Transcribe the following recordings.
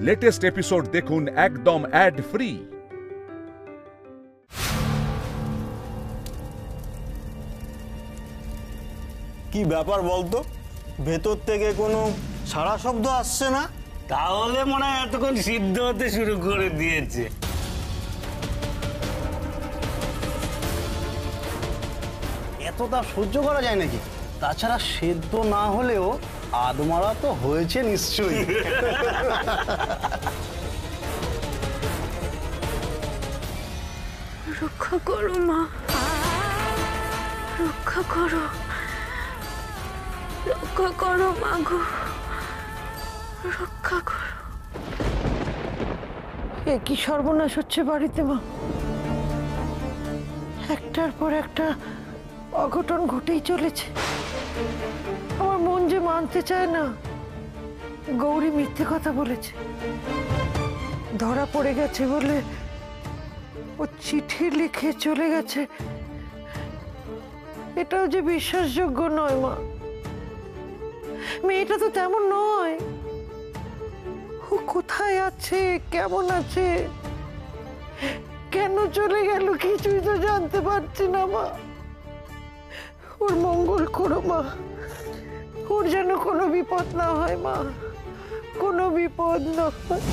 Latest episode দেখুন একদম add free. কি ব্যাপার বলতো, ভেতর থেকে কোনো সাড়া শব্দ আসছে না? তাহলে মনে হয় এতক্ষণ সিদ্ধ হতে শুরু করে দিয়েছে। এতটা সহ্য করা যায় নাকি? তাছাড়া সেদ্ধ না হলেও আদমারা তো হয়েছে নিশ্চয়ই। রক্ষা করো মা, রক্ষা করো, রক্ষা করো মা গো, রক্ষা করো। এ কি সর্বনাশ হচ্ছে বাড়িতে মা, একটার পর একটা অঘটন ঘটেই চলেছে। আমার মন যে মানতে চায় না, গৌরী মিথ্যে কথা বলেছে, ধরা পড়ে গেছে বলে ও চিঠি লিখে চলে গেছে, এটাও যে বিশ্বাসযোগ্য নয় মা। মেয়েটা তো তেমন নয়। ও কোথায় আছে, কেমন আছে, কেন চলে গেল কিছুই তো জানতে পারছি না মা। ওর মঙ্গল করো মা, ওর যেন কোনো বিপদ না হয় মা, কোনো বিপদ না হয়।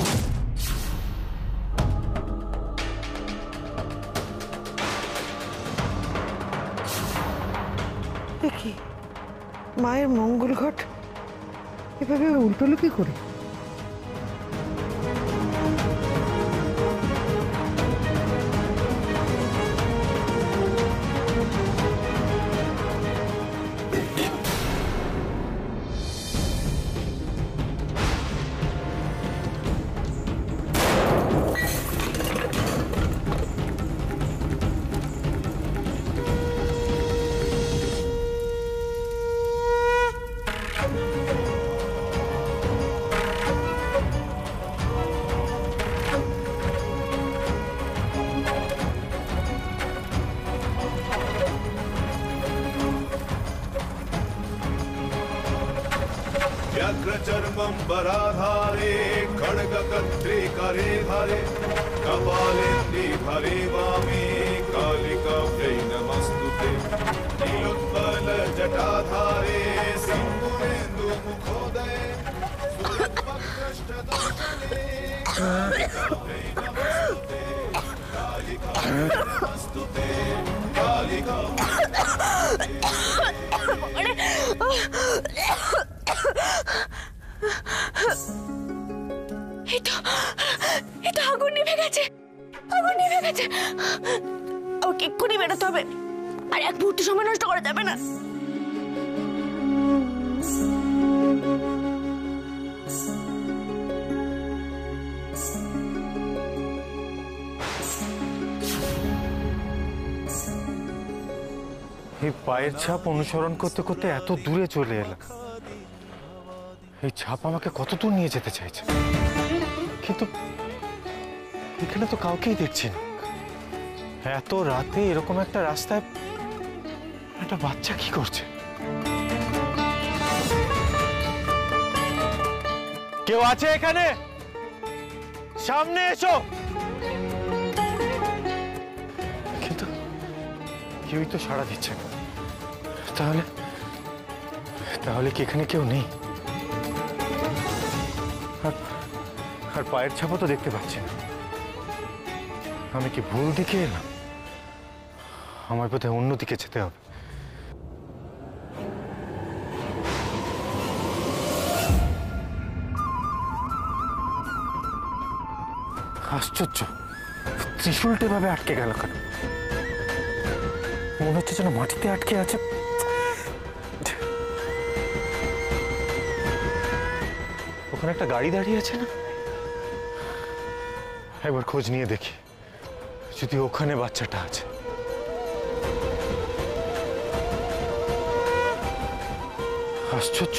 দেখি মায়ের মঙ্গল ঘট এভাবে উল্টোলো কি করে? व्याघ्रचर्मम्बराधारे खड्गकर्त्रे करे धारे कपालेन्दे भरे वामे कालिकाभ्यै नमस्तुते नीलोत्पलजटाधारे सिन्दूरेन्दुमुखोदये सूर्यपकृष्ठदर्शने कालिकाभ्यै नमस्तुते कालिकाभ्यै नमस्तुते कालिकाभ्यै এটা আগুন নিভে গেছে, আগুন নিভে গেছে। ওকে এক্ষুনি বেরোতে হবে, আর এক মুহূর্ত সময় নষ্ট করা যাবে না। এই পায়ের ছাপ অনুসরণ করতে করতে এত দূরে চলে এলাম। এই ছাপ আমাকে কত দূর নিয়ে যেতে চাইছে, কিন্তু এখানে তো কাউকেই দেখছি না। এত রাতে এরকম একটা রাস্তায় একটা বাচ্চা কি করছে? কেউ আছে এখানে? সামনে এসো। কিন্তু কেউই তো সাড়া দিচ্ছে না। তাহলে কি এখানে কেউ নেই? আর পায়ের ছাপও তো দেখতে পাচ্ছি না। আমি কি ভুল দিকে এলাম? আমার বোধহয় অন্যদিকে যেতে হবে। আশ্চর্য, ত্রিশূলটা ভাবে আটকে গেল কেন? মনে হচ্ছে যেন মাটিতে আটকে আছে। ওখানে একটা গাড়ি দাঁড়িয়ে আছে না? একবার খোঁজ নিয়ে দেখি যদি ওখানে বাচ্চাটা আছে। আশ্চর্য,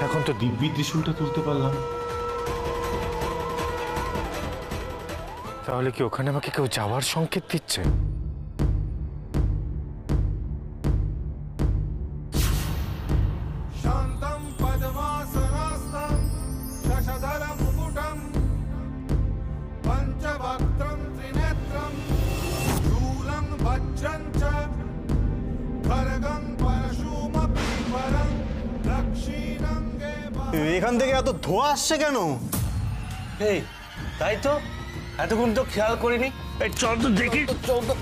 এখন তো দিব্যি ত্রিশূলটা তুলতে পারলাম। তাহলে কি ওখানে আমাকে কেউ যাওয়ার সংকেত দিচ্ছে? शान्तं पद्मासनस्थं शशधर এখান থেকে এত ধোঁয়া আসছে কেন? এই তাই তো, এতক্ষণ তো খেয়াল করিনি। এই চল তো দেখি। চল তো।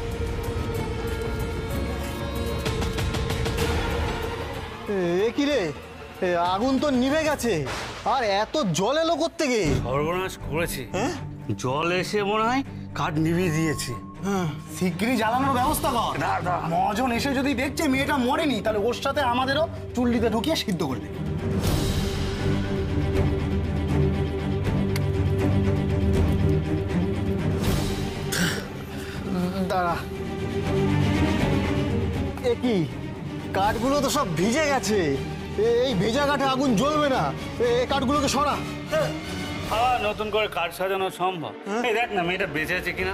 এ কি রে, আগুন তো নিভে গেছে, আর এত জল এলো কোত্থেকে? সর্বনাশ করেছি। হ্যাঁ, জল এসে মনে হয় কাঠ নিভিয়ে দিয়েছে। শিগগিরই জ্বালানোর ব্যবস্থা কর। মহাজন এসে যদি দেখছে মেয়েটা মরেনি, তাহলে ওর সাথে আমাদেরও চুল্লিতে ঢুকিয়ে সিদ্ধ করবে। দাঁড়া, এ কি, কাঠগুলো তো সব ভিজে গেছে। এই ভেজা কাঠে আগুন জ্বলবে না। এই কাঠগুলোকে সরা। নতুন করে কাঠ সাজানো সম্ভব? এই দেখ না মেয়েটা বেঁচে আছে কিনা।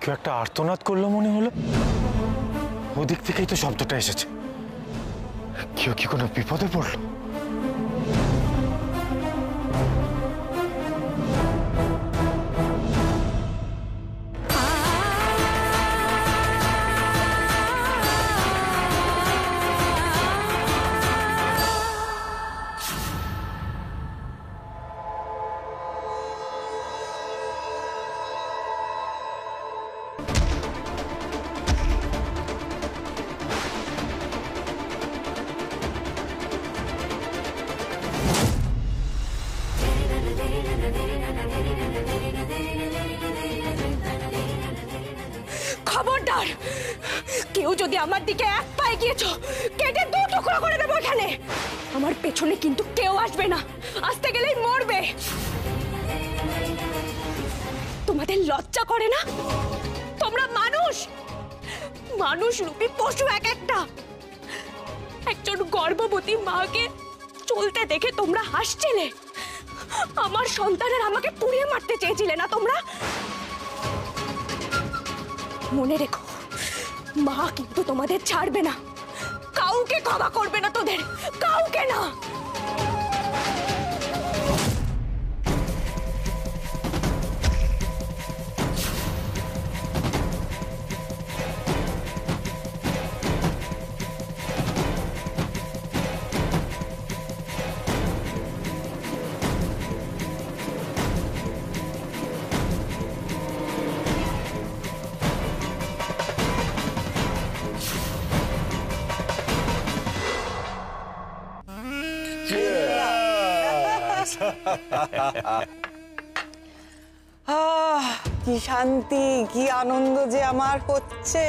কেউ একটা আর্তনাদ করলো মনে হলো, ওদিক থেকেই তো শব্দটা এসেছে। কেউ কি কোনো বিপদে পড়লো? খবরদার, কেউ যদি আমার দিকে এক পায়ে গিয়েছো, কেটে দু টুকরো করে দেবো এখানে। আমার পেছনে কিন্তু কেউ আসবে না, আসতে গেলেই মরবে। তোমাদের লজ্জা করে না? তোমরা মানুষ, মানুষ রূপী পশু এক একটা। একজন গর্ভবতী মাকে চলতে দেখে তোমরা হাসছিলে। আমার সন্তানের আমাকে পুড়িয়ে মারতে চেয়েছিলে না তোমরা? মনে রেখো, মা কিন্তু তোমাদের ছাড়বে না, কাউকে ক্ষমা করবে না, তোদের কাউকে না। কি শান্তি, কি আনন্দ যে আমার হচ্ছে।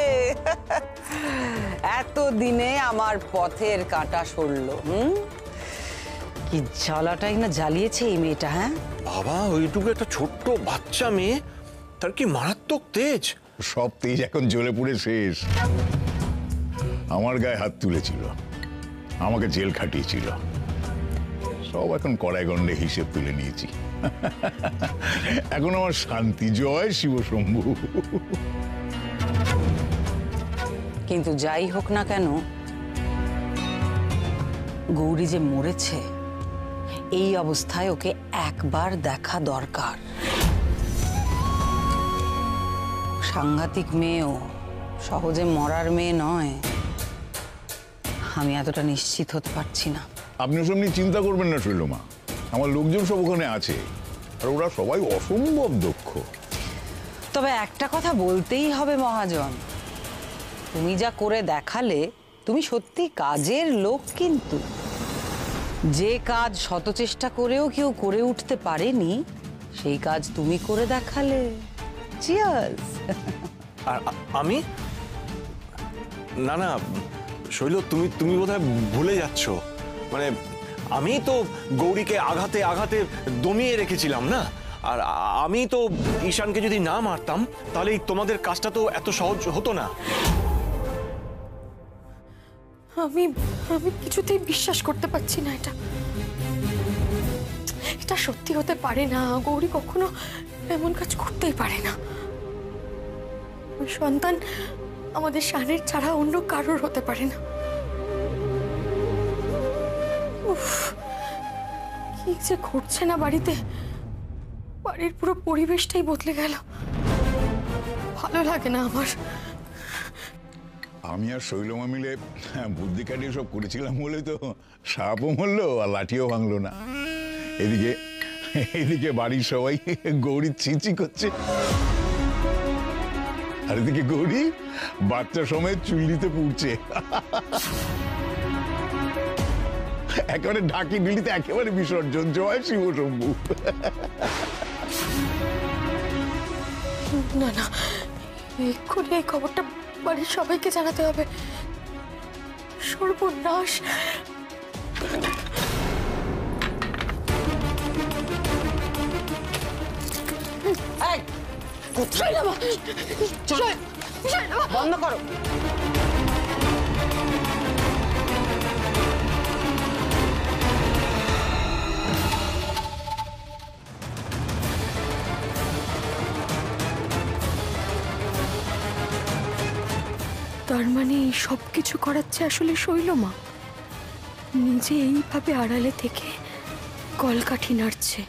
এত দিনে আমার পথের কাঁটা সরলো। কি জ্বালাটাই না জ্বালিয়েছে এই মেয়েটা। হ্যাঁ বাবা, ওইটুকু একটা ছোট্ট বাচ্চা মেয়ে, তার কি মারাত্মক তেজ। সব তেজ এখন জ্বলে পুড়ে শেষ। আমার গায়ে হাত তুলেছিল, আমাকে জেল খাটিয়েছিল, সব এখন কড়াই গন্ডে হিসেব তুলে নিয়েছি। এখন আমার শান্তি। জয় শিব শম্ভু। কিন্তু যাই হোক না কেন, গৌরী যে মরেছে, এই অবস্থায় ওকে একবার দেখা দরকার। সাংঘাতিক মেয়েও, সহজে মরার মেয়ে নয়। আমি এতটা নিশ্চিত হতে পারছি না। আপনি ওসব নিয়ে চিন্তা করবেন না শৈলমা, আমার লোকজন সব ওখানে আছে, আর ওরা সবাই অসম্ভব দক্ষ। তবে একটা কথা বলতেই হবে মহাজন, তুমি যা করে দেখালে, তুমি সত্যি কাজের লোক। কিন্তু যে কাজ শত চেষ্টা করেও কেউ করে উঠতে পারেনি, সেই কাজ তুমি করে দেখালে। চিয়ার্স। আর আমি না না শৈল, তুমি বোধহয় ভুলে যাচ্ছ। মানে আমি তো গৌরীকে আঘাতে আঘাতে দমিয়ে রেখেছিলাম না। আর আমি তো ঈশানকে যদি না মারতাম, তাহলে তোমাদের কাজটা তো এত সহজ হতো না। আমি কিছুতেই বিশ্বাস করতে পারছি না। এটা সত্যি হতে পারে না। গৌরী কখনো এমন কাজ করতেই পারে না। ওই সন্তান আমাদের শানের ছাড়া অন্য কারোর হতে পারে না। কি যে ঘটছে না বাড়িতে। আমি তো ভেবেছিলাম গৌরী হয়তো ভালো আছে, কিন্তু এমন হলে আমি সত্যি ভীষণ ভয় পেয়ে যেতাম। মহাজন, তুমি বাড়ির পুরো পরিবেশটাই বদলে গেল। ভালো লাগে না আমার। আমি আর শৈলমা মিলে বুদ্ধি কাটিয়ে সব করেছিলাম বলে তো সাপও মরলো আর লাঠিও ভাঙলো না। এদিকে বাড়ির সবাই গৌরী চিচি করছে, আর এদিকে গৌরী বাচ্চা সময় চুল্লিতে পুড়ছে। একেবারে ঢাকি ঢিলিতে একেবারে বিসর্জন, জয় শিব শম্ভু। না না, এক্ষুনি এই খবরটা বাড়ির সবাইকে জানাতে হবে। সর্বনাশ। বন্ধ করো। তার মানে এই সব কিছু করাচ্ছে আসলে শৈলমা, নিজে এইভাবে আড়ালে থেকে কলকাঠি নাড়ছে।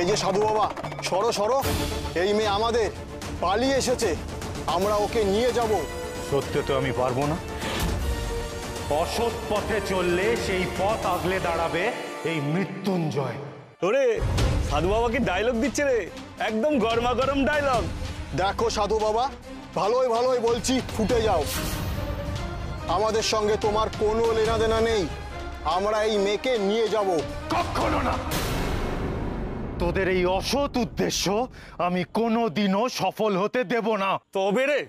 এই যে সাধু বাবা, সরো সরো, এই মেয়ে আমাদের, পালিয়ে এসেছে, আমরা ওকে নিয়ে যাব। সত্যি তো আমি পারবো না। অসৎ পথে চললে সেই পথ আগলে দাঁড়াবে এই মৃত্যুঞ্জয়। ওরে সাধু বাবা কি ডায়লগ দিচ্ছে রে, একদম গরমা গরম ডায়লগ। দেখো সাধু বাবা, ভালোই ভালোই বলছি, ফুটে যাও। আমাদের সঙ্গে তোমার কোনো লেনাদেনা নেই, আমরা এই মেয়েকে নিয়ে যাব। কখনো না। তোদের এই অসৎ উদ্দেশ্য আমি কোনোদিনও সফল হতে দেব না। তবে রে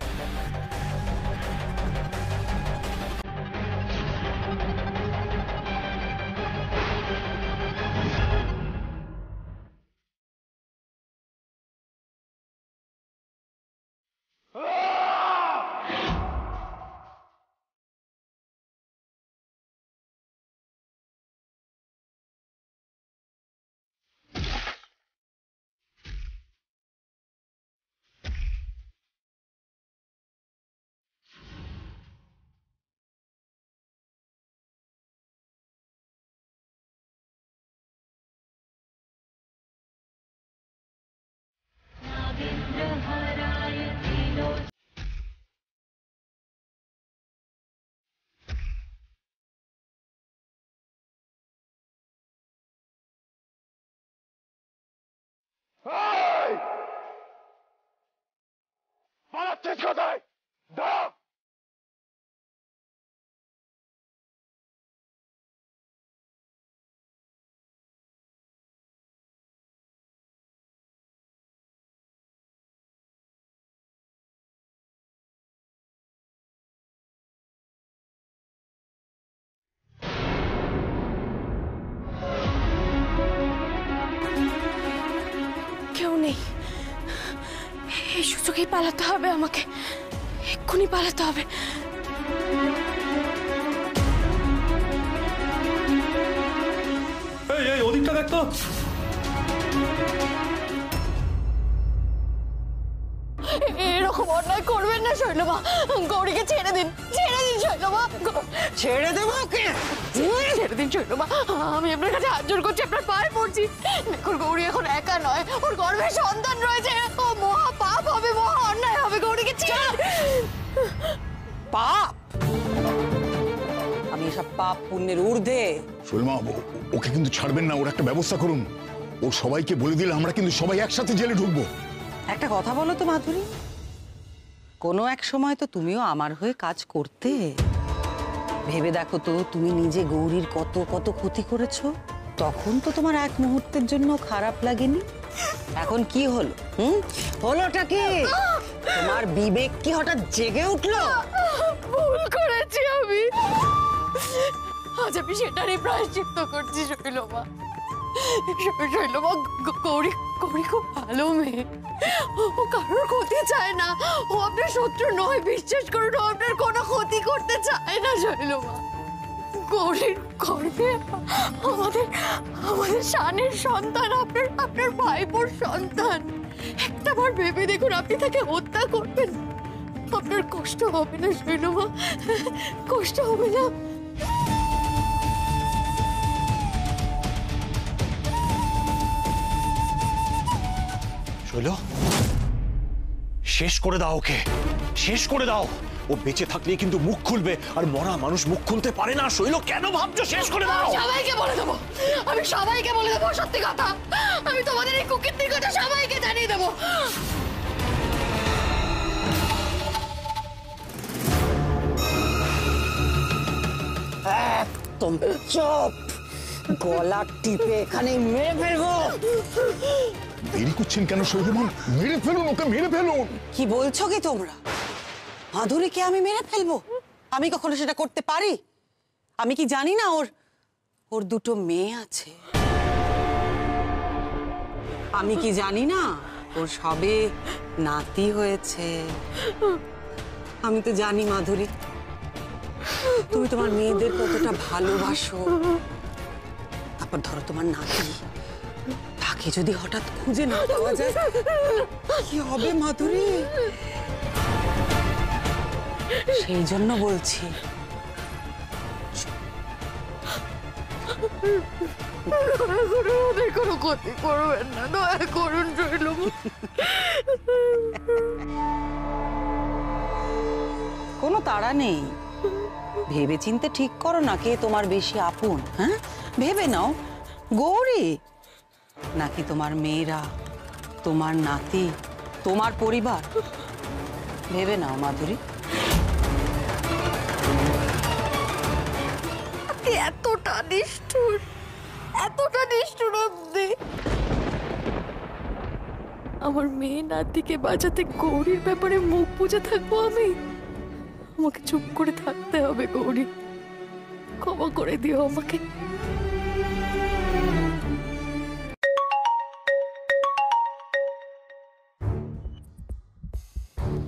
পালাচ্ছিস কোথায়? দাঁড়া। কেউ নেই, এই সুযোগেই পালাতে হবে আমাকে, এক্ষুনি পালাতে হবে। এই ওদিকটা দেখতো। এরকম অন্যায় করবেন না শৈলমা, গৌরীকে ছেড়ে দিন, ছেড়ে দিন শৈলমা। ছেড়ে দেবো ওকে? ছেড়ে দিন শৈলমা, আমি আপনার কাছে হাত জোড় করছি, আপনার পায়ে পড়ছি। দেখুন গৌরী এখন একা নয়, ওর গর্ভে সন্তান রয়েছে, ও মহা পাপ হবে, মহা অন্যায় হবে। গৌরীকে ছেড়ে। পাপ? আমি এসব পাপ পুণ্যের ঊর্ধ্বে। শৈলমা, ওকে কিন্তু ছাড়বেন না, ওর একটা ব্যবস্থা করুন। ও সবাইকে বলে দিলে আমরা কিন্তু সবাই একসাথে জেলে ঢুকবো। একটা কথা বলো তো মাধুরী, কোনো এক সময় তো তুমিও আমার হয়ে কাজ করতে। ভেবে দেখো তো, তুমি নিজে গৌরীর কত কত ক্ষতি করেছো। তখন তো তোমার এক মুহূর্তের জন্য খারাপ লাগেনি। এখন কি হলো? হলোটা কি? তোমার বিবেক কি হঠাৎ জেগে উঠলো? ভুল করেছি আমি, আজ আমি সেটারই প্রায়শ্চিত্ত করছি। শৈলমা, শৈলমা, গৌরী গৌরী খুব ভালো মেয়ে, ও কারোর ক্ষতি চায় না, ও আপনার শত্রু নয়, বিশ্বাস করুন, ও আপনার কোনো ক্ষতি করতে চায় না। শৈলমা, গৌরীর গর্ভে আমাদের শানের সন্তান, আপনার ভাইপোর সন্তান। একটাবার ভেবে দেখুন, আপনি তাকে হত্যা করবেন, আপনার কষ্ট হবে না শৈলমা? কষ্ট হবে না? শৈল, শেষ করে দাও ওকে, শেষ করে দাও। ও বেঁচে থাকলে কিন্তু মুখ খুলবে, আর মরা মানুষ মুখ খুলতে পারে না। শৈল, কেন ভাবছো? শেষ করে দাও। সবাইকে বলে দেবো, আমি সবাইকে বলে দেবো সত্যি কথা। আমি তোমাদের এই কুকীর্তির কথা সবাইকে জানিয়ে দেবো। একদম চুপ, গলা টিপে এখানে মেরে ফেলবো। দেরি করছেন কেন শৈলমন? মেরে ফেলুন ওকে, মেরে ফেলুন। কি বলছো কি তোমরা? মাধুরীকে আমি মেরে ফেলবো? আমি কখনো সেটা করতে পারি? আমি কি জানি না ওর দুটো মেয়ে আছে? আমি কি জানি না ওর সবে নাতি হয়েছে? আমি তো জানি মাধুরী, তুমি তোমার মেয়েদের কতটা ভালোবাসো। তারপর ধরো তোমার নাতি, তাকে যদি হঠাৎ খুঁজে না পাওয়া যায় কি হবে মাধুরী? সেই জন্য বলছি, ওদের কোনো ক্ষতি করবেন না, দয়া করুন শৈলমা। কোনো তাড়া নেই, ভেবে চিনতে ঠিক করো না কে তোমার বেশি আপন। হ্যাঁ, ভেবে নাও, গৌরী নাকি তোমার মেয়েরা, তোমার নাতি, তোমার পরিবার? ভেবে নাও মাধুরী। এতটা নিষ্ঠুর, এতটা নিষ্ঠুর অবধি? আমার মেয়ে নাতিকে বাঁচাতে গৌরীর ব্যাপারে মুখ বুজে থাকবো আমি? আমাকে চুপ করে থাকতে হবে গৌরী, ক্ষমা করে দিও আমাকে।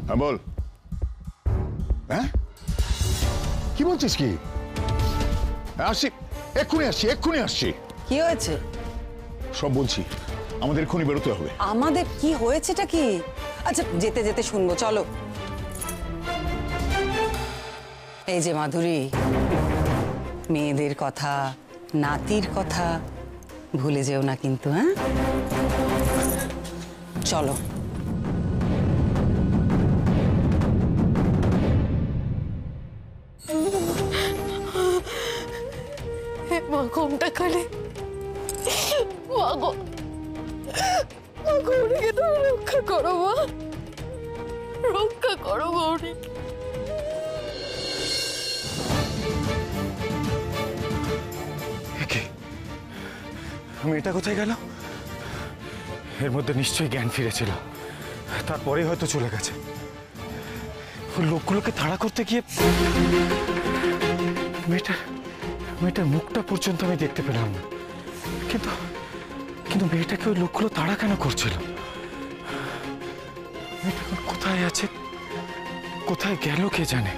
হ্যাঁ বল। হ্যাঁ, কি বলছিস? কি? আসছি, এক্ষুনি আসছি, এক্ষুনি আসছি। কি হয়েছে? সব বলছি, আমাদের এক্ষুনি বেরোতে হবে। আমাদের কি হয়েছেটা কি? আচ্ছা, যেতে যেতে শুনবো, চলো। এই যে মাধুরী, মেয়েদের কথা, নাতির কথা ভুলে যেও না কিন্তু। হ্যাঁ, চলো। মা, ঘুমটা কালে মা গো, মা গৌরীকে তো রক্ষা করো, মা রক্ষা করো গৌরী। মেয়েটা কোথায় গেল? এর মধ্যে নিশ্চয়ই জ্ঞান ফিরেছিল, তারপরে হয়তো চলে গেছে। লোকগুলোকে তাড়া করতে গিয়ে মেয়েটার মুখটা পর্যন্ত আমি দেখতে পেলাম না। কিন্তু মেয়েটাকে ওই লোকগুলো তাড়া কেন করছিল? মেয়েটা কোথায় আছে, কোথায় গেল কে জানে।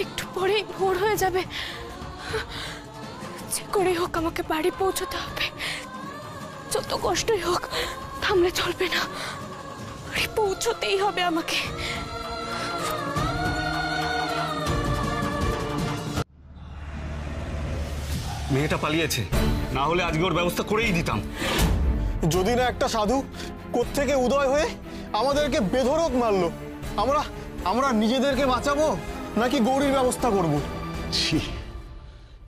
একটু পরেই ভোর হয়ে যাবে, যে করে হোক আমাকে বাড়ি পৌঁছতে হবে। যত কষ্টই হোক, থামলে চলবে না, বাড়ি পৌঁছতেই হবে আমাকে। মেয়েটা পালিয়েছে, না হলে আজকে ওর ব্যবস্থা করেই দিতাম। যদি না একটা সাধু কোত্থেকে উদয় হয়ে আমাদেরকে বেধড়ক মারলো, আমরা নিজেদেরকে বাঁচাবো নাকি গৌরীর ব্যবস্থা করব? ছি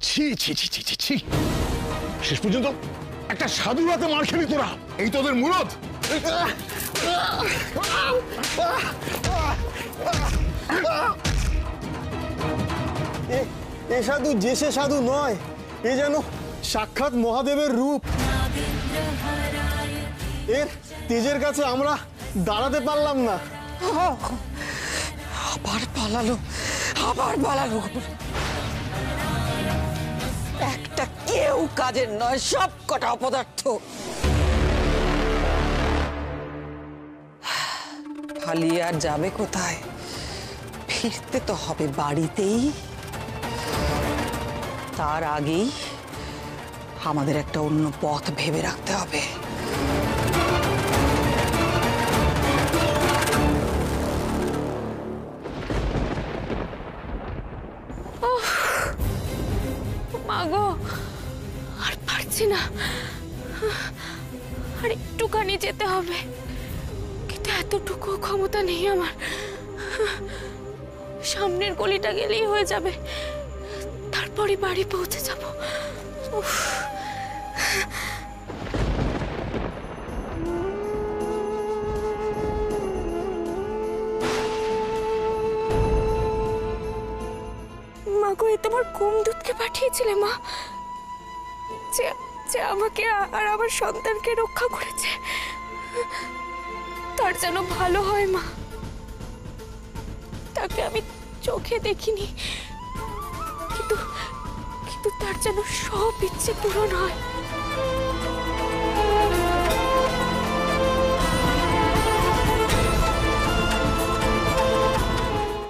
ছি ছি ছি ছি ছি ছি শেষ পর্যন্ত একটা সাধু হাতে মার খেলি তোরা, এই তোদের মুরদ। এ সাধু যে সে সাধু নয়, এ যেন সাক্ষাৎ মহাদেবের রূপ। এর তেজের কাছে আমরা দাঁড়াতে পারলাম না। আবার পালালো, আবার পালালো। একটা কেউ কাজের নয়, সব কটা অপদার্থ। পালিয়ে আর যাবে কোথায়? ফিরতে তো হবে বাড়িতেই। তার আগেই আমাদের একটা অন্য পথ ভেবে রাখতে হবে। মাগো, আর পারছি না, আর একটুখানি যেতে হবে, কিন্তু এতটুকু ক্ষমতা নেই আমার। সামনের গলিটা গেলেই হয়ে যাবে, তারপরে বাড়ি পৌঁছে যাব। মাগো, এ তোমার কুম দুধকে পাঠিয়েছিলে মা, যে আমাকে আর আমার সন্তানকে রক্ষা করেছে। তার যেন ভালো হয় মা। তাকে আমি চোখে দেখিনি, কিন্তু তার যেন সব ইচ্ছে পূরণ হয়।